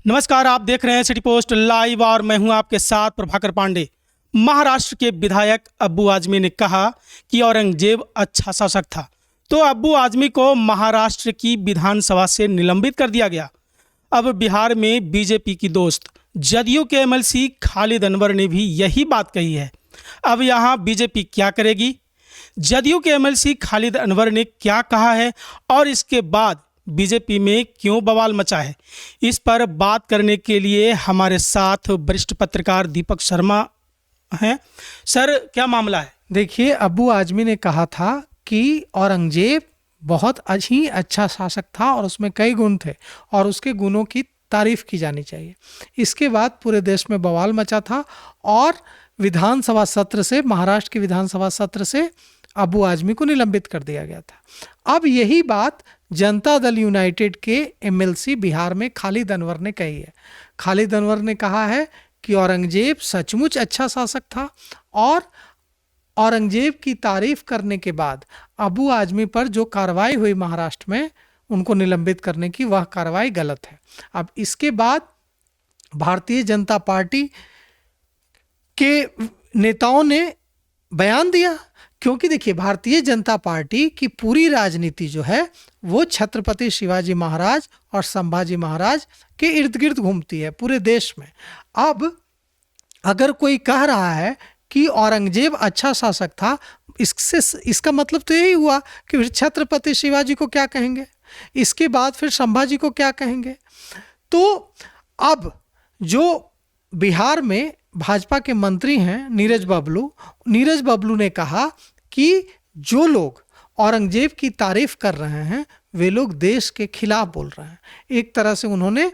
नमस्कार, आप देख रहे हैं सिटी पोस्ट लाइव और मैं हूं आपके साथ प्रभाकर पांडे। महाराष्ट्र के विधायक अब्बू आजमी ने कहा कि औरंगजेब अच्छा शासक था, तो अब्बू आजमी को महाराष्ट्र की विधानसभा से निलंबित कर दिया गया। अब बिहार में बीजेपी की दोस्त जदयू के एमएलसी खालिद अनवर ने भी यही बात कही है। अब यहाँ बीजेपी क्या करेगी? जदयू के एमएलसी खालिद अनवर ने क्या कहा है और इसके बाद बीजेपी में क्यों बवाल मचा है, इस पर बात करने के लिए हमारे साथ वरिष्ठ पत्रकार दीपक शर्मा हैं। सर, क्या मामला है? देखिए, अब्बू आजमी ने कहा था कि औरंगजेब बहुत ही अच्छा शासक था और उसमें कई गुण थे और उसके गुणों की तारीफ की जानी चाहिए। इसके बाद पूरे देश में बवाल मचा था और विधानसभा सत्र से, महाराष्ट्र के विधानसभा सत्र से अब्बू आजमी को निलंबित कर दिया गया था। अब यही बात जनता दल यूनाइटेड के एमएलसी बिहार में खालिद अनवर ने कही है। खालिद अनवर ने कहा है कि औरंगजेब सचमुच अच्छा शासक था और औरंगजेब की तारीफ करने के बाद अब्बू आजमी पर जो कार्रवाई हुई महाराष्ट्र में उनको निलंबित करने की, वह कार्रवाई गलत है। अब इसके बाद भारतीय जनता पार्टी के नेताओं ने बयान दिया, क्योंकि देखिए, भारतीय जनता पार्टी की पूरी राजनीति जो है वो छत्रपति शिवाजी महाराज और संभाजी महाराज के इर्द गिर्द घूमती है पूरे देश में। अब अगर कोई कह रहा है कि औरंगजेब अच्छा शासक था, इसका मतलब तो यही हुआ कि फिर छत्रपति शिवाजी को क्या कहेंगे, इसके बाद फिर संभाजी को क्या कहेंगे। तो अब जो बिहार में भाजपा के मंत्री हैं नीरज बबलू ने कहा कि जो लोग औरंगजेब की तारीफ कर रहे हैं वे लोग देश के खिलाफ बोल रहे हैं। एक तरह से उन्होंने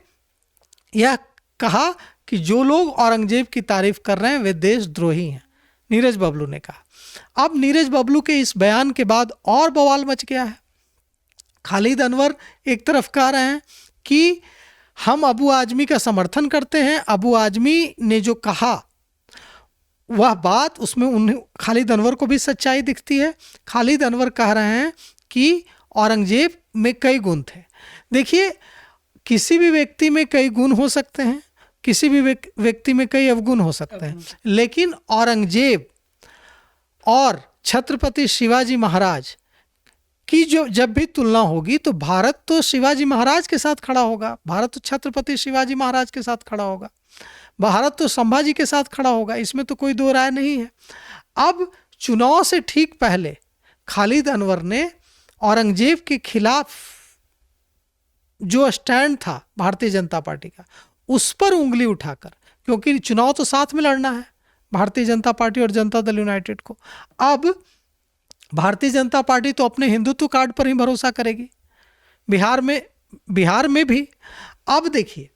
यह कहा कि जो लोग औरंगजेब की तारीफ कर रहे हैं वे देशद्रोही हैं, नीरज बबलू ने कहा। अब नीरज बबलू के इस बयान के बाद और बवाल मच गया है। खालिद अनवर एक तरफ कह रहे हैं कि हम अब्बू आजमी का समर्थन करते हैं, अब्बू आजमी ने जो कहा वह बात, उसमें उन्हें खालिद अनवर को भी सच्चाई दिखती है। खालिद अनवर कह रहे हैं कि औरंगजेब में कई गुण थे। देखिए, किसी भी व्यक्ति में कई गुण हो सकते हैं, किसी भी व्यक्ति में कई अवगुण हो सकते हैं, लेकिन औरंगजेब और छत्रपति शिवाजी महाराज की जो जब भी तुलना होगी तो भारत तो शिवाजी महाराज के साथ खड़ा होगा, भारत तो छत्रपति शिवाजी महाराज के साथ खड़ा होगा, भारत तो संभाजी के साथ खड़ा होगा, इसमें तो कोई दो राय नहीं है। अब चुनाव से ठीक पहले खालिद अनवर ने औरंगजेब के खिलाफ जो स्टैंड था भारतीय जनता पार्टी का, उस पर उंगली उठाकर, क्योंकि चुनाव तो साथ में लड़ना है भारतीय जनता पार्टी और जनता दल यूनाइटेड को। अब भारतीय जनता पार्टी तो अपने हिंदुत्व कार्ड पर ही भरोसा करेगी, बिहार में भी। अब देखिए,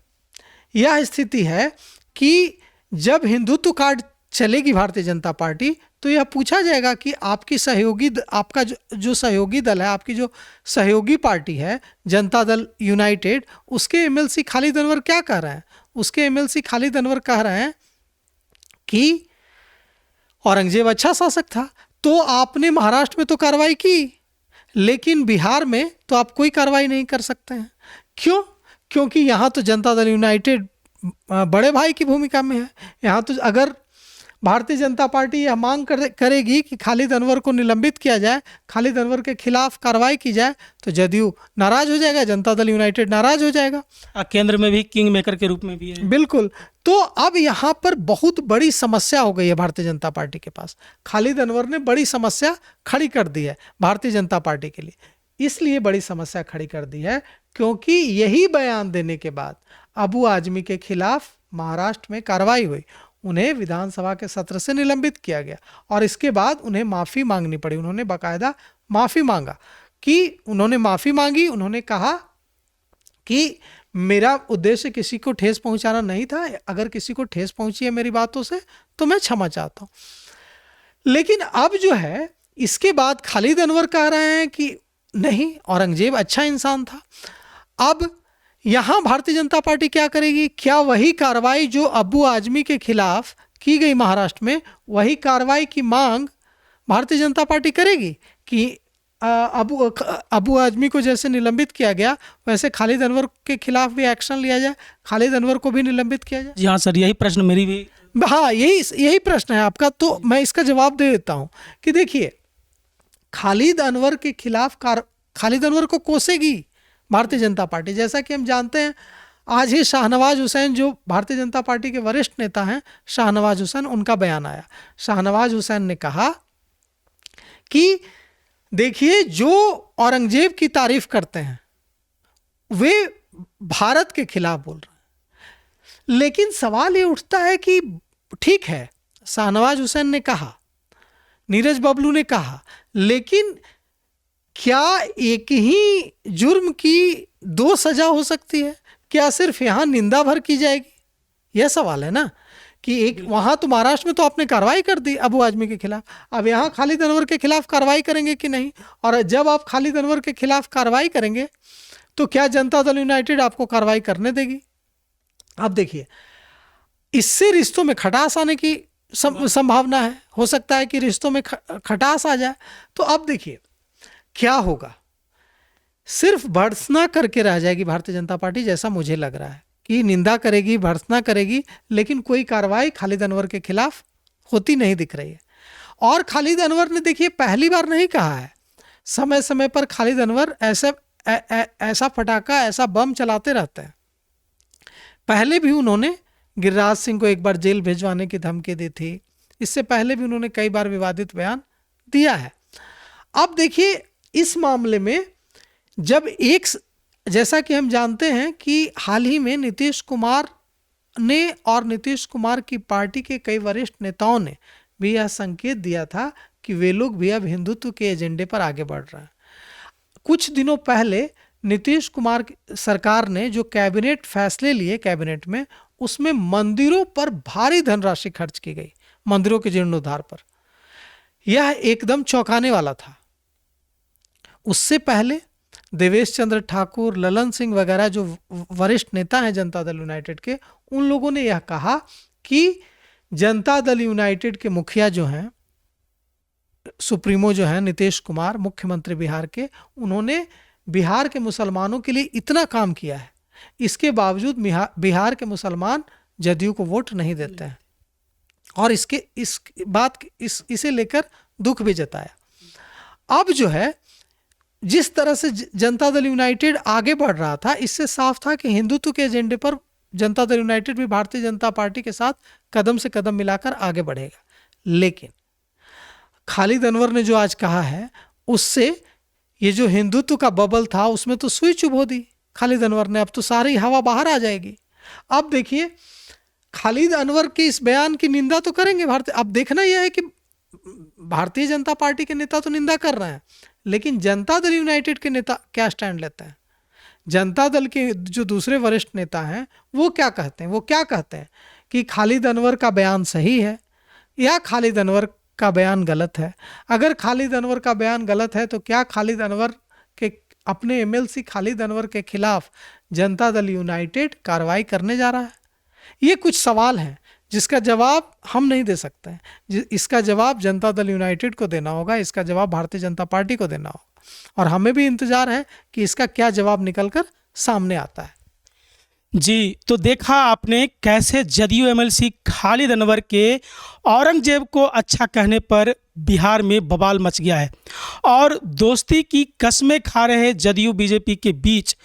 यह स्थिति है कि जब हिंदुत्व कार्ड चलेगी भारतीय जनता पार्टी तो यह पूछा जाएगा कि आपका जो सहयोगी दल है, आपकी जो सहयोगी पार्टी है जनता दल यूनाइटेड, उसके एमएलसी खालिद अनवर क्या कह रहे हैं। उसके एमएलसी खालिद अनवर कह रहे हैं कि औरंगजेब अच्छा शासक था, तो आपने महाराष्ट्र में तो कार्रवाई की, लेकिन बिहार में तो आप कोई कार्रवाई नहीं कर सकते हैं। क्यों? क्योंकि यहाँ तो जनता दल यूनाइटेड बड़े भाई की भूमिका में है। यहाँ तो अगर भारतीय जनता पार्टी यह मांग करेगी कि खालिद अनवर को निलंबित किया जाए, खालिद अनवर के खिलाफ कार्रवाई की जाए, तो जदयू नाराज हो जाएगा, जनता दल यूनाइटेड नाराज हो जाएगा। केंद्र में भी किंग मेकर के रूप में भी है। बिल्कुल। तो अब यहाँ पर बहुत बड़ी समस्या हो गई है भारतीय जनता पार्टी के पास। खालिद अनवर ने बड़ी समस्या खड़ी कर दी है भारतीय जनता पार्टी के लिए। इसलिए बड़ी समस्या खड़ी कर दी है क्योंकि यही बयान देने के बाद अब्बू आजमी के खिलाफ महाराष्ट्र में कार्रवाई हुई, उन्हें विधानसभा के सत्र से निलंबित किया गया और इसके बाद उन्हें माफ़ी मांगनी पड़ी। उन्होंने बाकायदा माफ़ी मांगा कि उन्होंने कहा कि मेरा उद्देश्य किसी को ठेस पहुंचाना नहीं था, अगर किसी को ठेस पहुंची है मेरी बातों से तो मैं क्षमा चाहता हूं। लेकिन अब जो है, इसके बाद खालिद अनवर कह रहे हैं कि नहीं, औरंगजेब अच्छा इंसान था। अब यहां भारतीय जनता पार्टी क्या करेगी? क्या वही कार्रवाई जो अब्बू आजमी के खिलाफ की गई महाराष्ट्र में, वही कार्रवाई की मांग भारतीय जनता पार्टी करेगी कि अबू आजमी को जैसे निलंबित किया गया, वैसे खालिद अनवर के खिलाफ भी एक्शन लिया जाए, खालिद अनवर को भी निलंबित किया जाए। जी हाँ सर, यही प्रश्न मेरी भी। हाँ, यही प्रश्न है आपका, तो मैं इसका जवाब दे देता हूं कि देखिए, खालिद अनवर के खिलाफ खालिद अनवर को कोसेगी भारतीय जनता पार्टी। जैसा कि हम जानते हैं, आज ही शाहनवाज हुसैन जो भारतीय जनता पार्टी के वरिष्ठ नेता हैं, शाहनवाज हुसैन, उनका बयान आया। शाहनवाज हुसैन ने कहा कि देखिए, जो औरंगजेब की तारीफ करते हैं वे भारत के खिलाफ बोल रहे हैं। लेकिन सवाल ये उठता है कि ठीक है, शाहनवाज हुसैन ने कहा, नीरज बबलू ने कहा, लेकिन क्या एक ही जुर्म की दो सजा हो सकती है? क्या सिर्फ यहां निंदा भर की जाएगी? यह सवाल है ना, कि एक वहां तो महाराष्ट्र में तो आपने कार्रवाई कर दी अबू आजमी के खिलाफ, अब यहाँ खालिद अनवर के खिलाफ कार्रवाई करेंगे कि नहीं? और जब आप खालिद अनवर के खिलाफ कार्रवाई करेंगे तो क्या जनता दल यूनाइटेड आपको कार्रवाई करने देगी? अब देखिए, इससे रिश्तों में खटास आने की संभावना है, हो सकता है कि रिश्तों में खटास आ जाए। तो अब देखिए क्या होगा, सिर्फ भर्त्सना करके रह जाएगी भारतीय जनता पार्टी, जैसा मुझे लग रहा है कि निंदा करेगी, भर्त्सना करेगी, लेकिन कोई कार्रवाई खालिद अनवर के खिलाफ होती नहीं दिख रही है। और खालिद अनवर ने देखिए पहली बार नहीं कहा है, समय समय पर खालिद अनवर ऐसा फटाका, ऐसा बम चलाते रहते हैं। पहले भी उन्होंने गिरिराज सिंह को एक बार जेल भिजवाने की धमकी दी थी, इससे पहले भी उन्होंने कई बार विवादित बयान दिया है। अब देखिए, इस मामले में जब जैसा कि हम जानते हैं कि हाल ही में नीतीश कुमार ने और नीतीश कुमार की पार्टी के कई वरिष्ठ नेताओं ने भी यह संकेत दिया था कि वे लोग भी अब हिंदुत्व के एजेंडे पर आगे बढ़ रहे हैं। कुछ दिनों पहले नीतीश कुमार सरकार ने जो कैबिनेट फैसले लिए कैबिनेट में, उसमें मंदिरों पर भारी धनराशि खर्च की गई, मंदिरों के जीर्णोद्धार पर। यह एकदम चौंकाने वाला था। उससे पहले देवेश चंद्र ठाकुर, ललन सिंह वगैरह जो वरिष्ठ नेता हैं जनता दल यूनाइटेड के, उन लोगों ने यह कहा कि जनता दल यूनाइटेड के मुखिया जो हैं, सुप्रीमो जो हैं नीतीश कुमार, मुख्यमंत्री बिहार के, उन्होंने बिहार के मुसलमानों के लिए इतना काम किया है, इसके बावजूद बिहार के मुसलमान जदयू को वोट नहीं देते हैं, और इसे लेकर दुख भी जताया। अब जो है, जिस तरह से जनता दल यूनाइटेड आगे बढ़ रहा था, इससे साफ था कि हिंदुत्व के एजेंडे पर जनता दल यूनाइटेड भी भारतीय जनता पार्टी के साथ कदम से कदम मिलाकर आगे बढ़ेगा। लेकिन खालिद अनवर ने जो आज कहा है, उससे ये जो हिंदुत्व का बबल था उसमें तो सुई चुभ दी खालिद अनवर ने। अब तो सारी हवा बाहर आ जाएगी। अब देखिए, खालिद अनवर के इस बयान की निंदा तो करेंगे भारतीय। अब देखना यह है कि भारतीय जनता पार्टी के नेता तो निंदा कर रहे हैं, लेकिन जनता दल यूनाइटेड के नेता क्या स्टैंड लेते हैं? जनता दल के जो दूसरे वरिष्ठ नेता हैं वो क्या कहते हैं? वो क्या कहते हैं कि खालिद अनवर का बयान सही है या खालिद अनवर का बयान गलत है? अगर खालिद अनवर का बयान गलत है तो क्या खालिद अनवर के अपने एमएलसी खालिद अनवर के खिलाफ जनता दल यूनाइटेड कार्रवाई करने जा रहा है? ये कुछ सवाल हैं जिसका जवाब हम नहीं दे सकते हैं। इसका जवाब जनता दल यूनाइटेड को देना होगा, इसका जवाब भारतीय जनता पार्टी को देना होगा, और हमें भी इंतजार है कि इसका क्या जवाब निकलकर सामने आता है। जी, तो देखा आपने कैसे जदयू एमएलसी खालिद अनवर के औरंगजेब को अच्छा कहने पर बिहार में बवाल मच गया है, और दोस्ती की कस्में खा रहे जदयू बीजेपी के बीच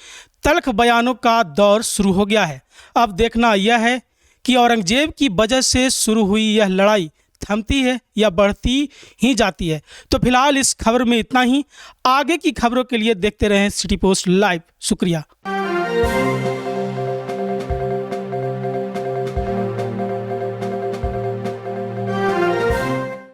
तल्ख बयानों का दौर शुरू हो गया है। अब देखना यह है कि औरंगजेब की वजह से शुरू हुई यह लड़ाई थमती है या बढ़ती ही जाती है। तो फिलहाल इस खबर में इतना ही। आगे की खबरों के लिए देखते रहें सिटी पोस्ट लाइव। शुक्रिया।